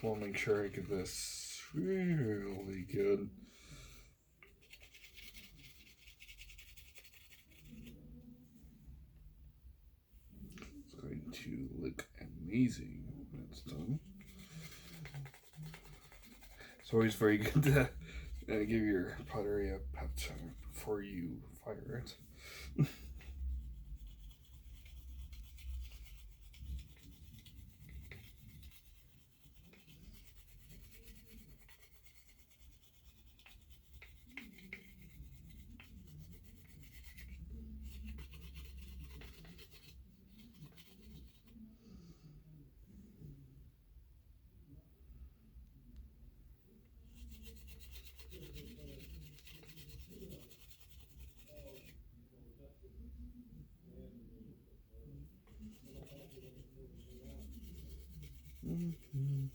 just want to make sure I get this really good. It's going to look amazing when it's done. It's always very good to give your pottery a pet before you fire it. Mm-hmm.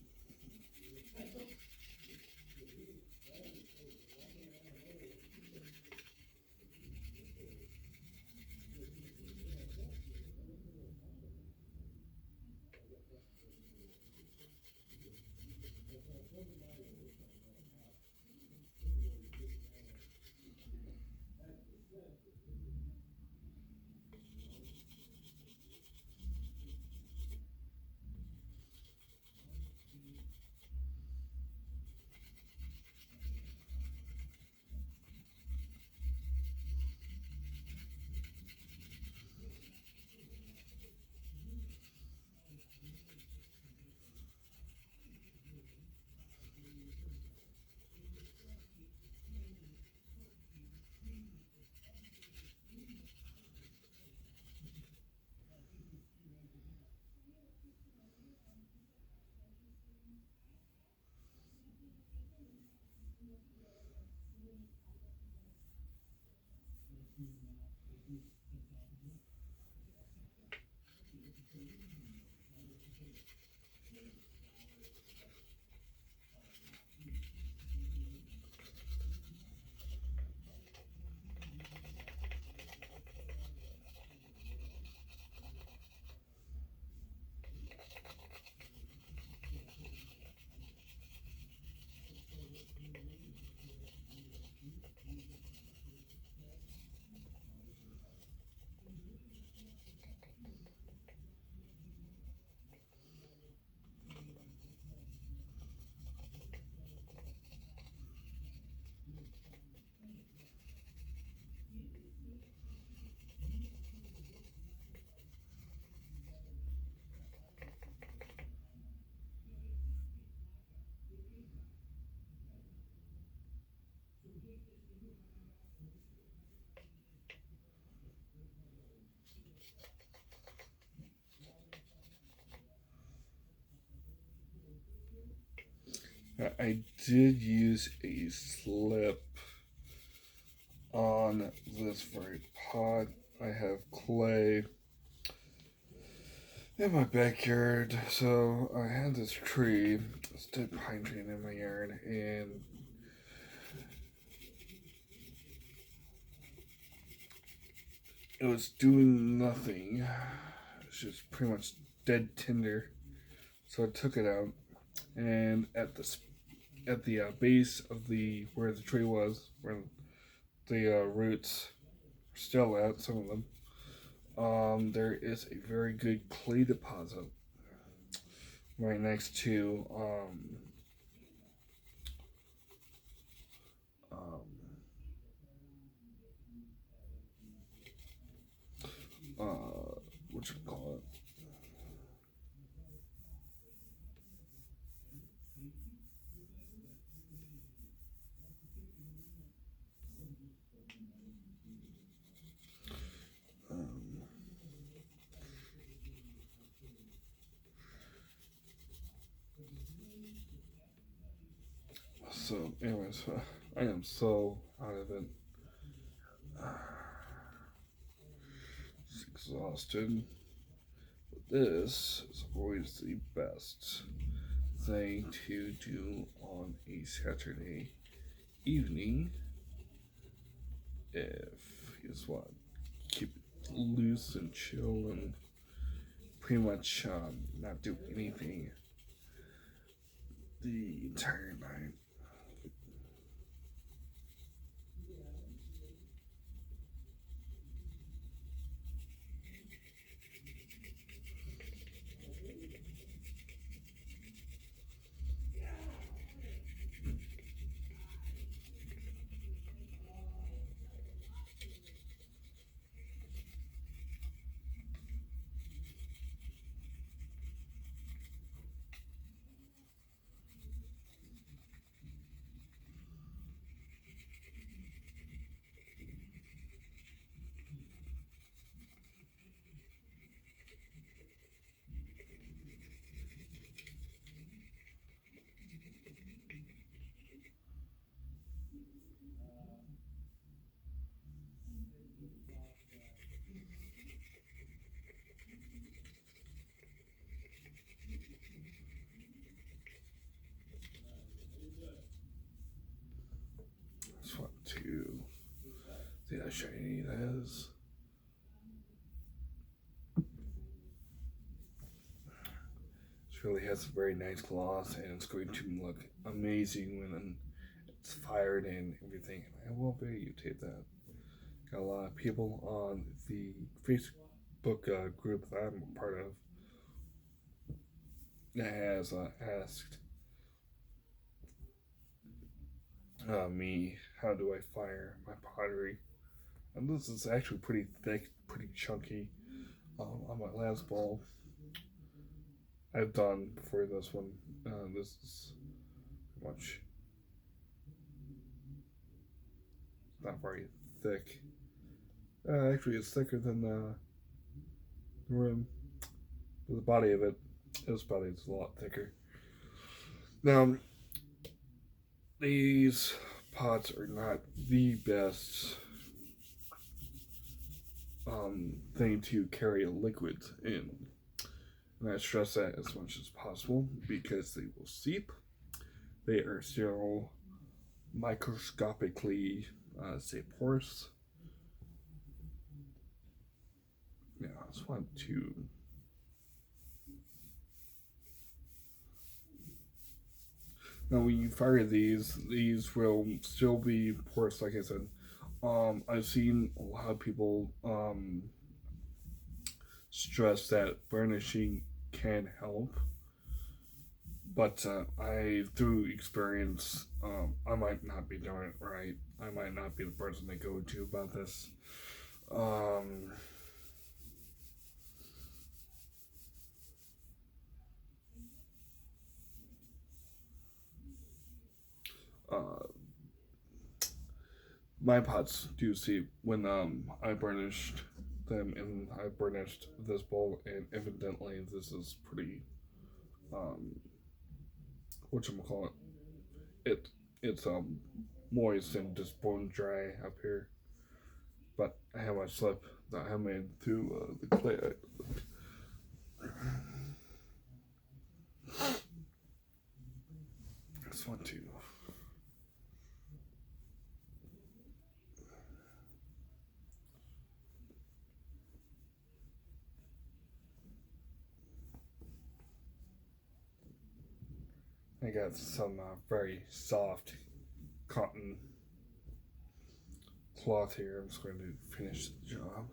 I did use a slip on this very pot. I have clay in my backyard, so I had this tree, this dead pine tree in my yard, and it was doing nothing. It's just pretty much dead tinder. So I took it out, and at the base of the where the tree was, where the roots are still at, some of them, there is a very good clay deposit right next to um, what you call it? Um, so, anyways, I am so out of it. Just exhausted. But this is always the best thing to do on a Saturday evening if you just want to keep it loose and chill and pretty much not do anything. the entire night. Just want to see how shiny it is. It really has a very nice gloss, and it's going to look amazing when it's fired and everything. I will videotape that. Got a lot of people on the Facebook group that I'm a part of that has asked me how do I fire my pottery. And this is actually pretty thick, pretty chunky. On my last bowl I've done before this one. This is much not very thick. Actually, it's thicker than the rim. The body of it, this body is a lot thicker. Now, these pots are not the best thing to carry liquids in. And I stress that as much as possible because they will seep. They are still microscopically, say, porous. Yeah, I just want to. Now, when you fire these will still be porous, like I said. I've seen a lot of people stress that burnishing can help, but through experience, I might not be doing it right. I might not be the person to go to about this. Um, uh, my pots do see when I burnished them, and I burnished this bowl, and evidently this is pretty um whatchamacallit. It's moist and just bone dry up here. But I have my slip that I made through the clay. This one too. I got some very soft cotton cloth here. I'm just going to finish the job.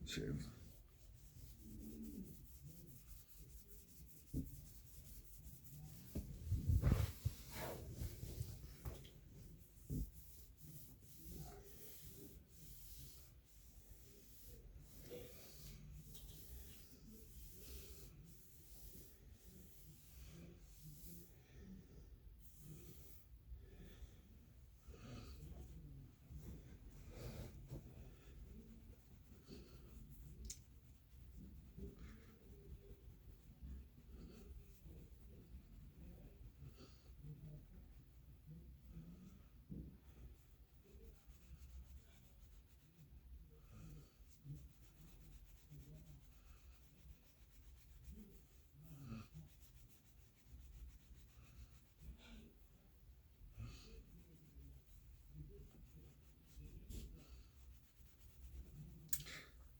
Cheers.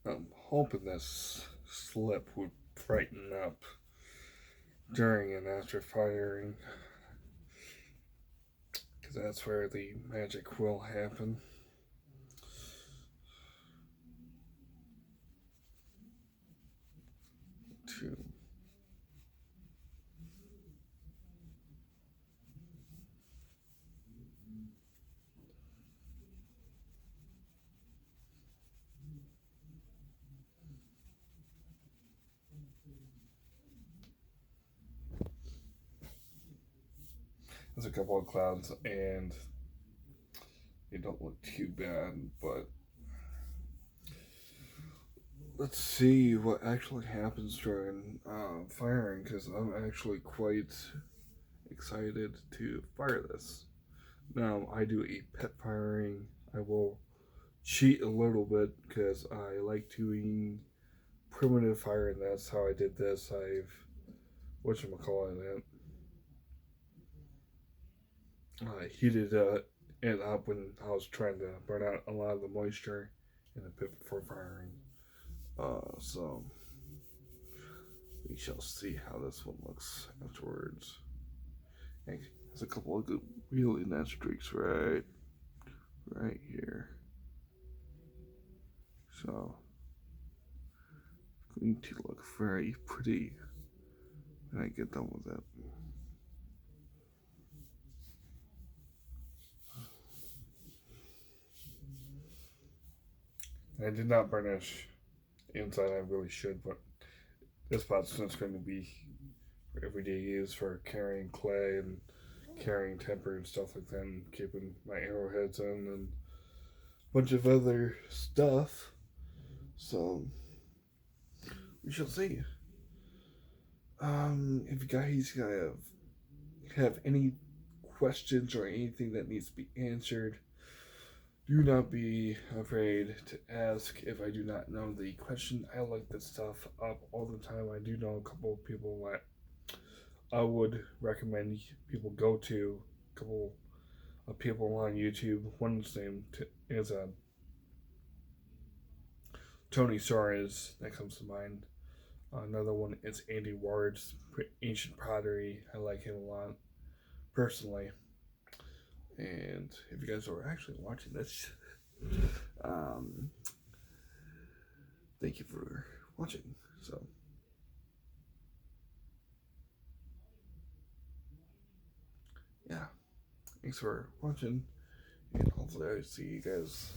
I'm hoping this slip would brighten up during and after firing. because that's where the magic will happen. Two. There's a couple of clouds, and they don't look too bad, but let's see what actually happens during firing, because I'm actually quite excited to fire this. Now, I do a pet firing. I will cheat a little bit because I like doing primitive firing. That's how I did this. Whatchamacallit it, heated it up when I was trying to burn out a lot of the moisture in the pit before firing. So we shall see how this one looks afterwards. Hey, there's a couple of good really nice streaks right here. So it's going to look very pretty when I get done with it. I did not burnish inside. I really should, but this pot's just going to be for everyday use for carrying clay and carrying temper and stuff like that, and keeping my arrowheads in and a bunch of other stuff. So we shall see. If you guys have any questions or anything that needs to be answered, do not be afraid to ask if I do not know the question. I look this stuff up all the time. I do know a couple of people that I would recommend people go to. A couple of people on YouTube. One's name is Tony Suarez, that comes to mind. Another one is Andy Ward's Ancient Pottery. I like him a lot, personally. And if you guys are actually watching this, thank you for watching. So, yeah, thanks for watching, and hopefully I see you guys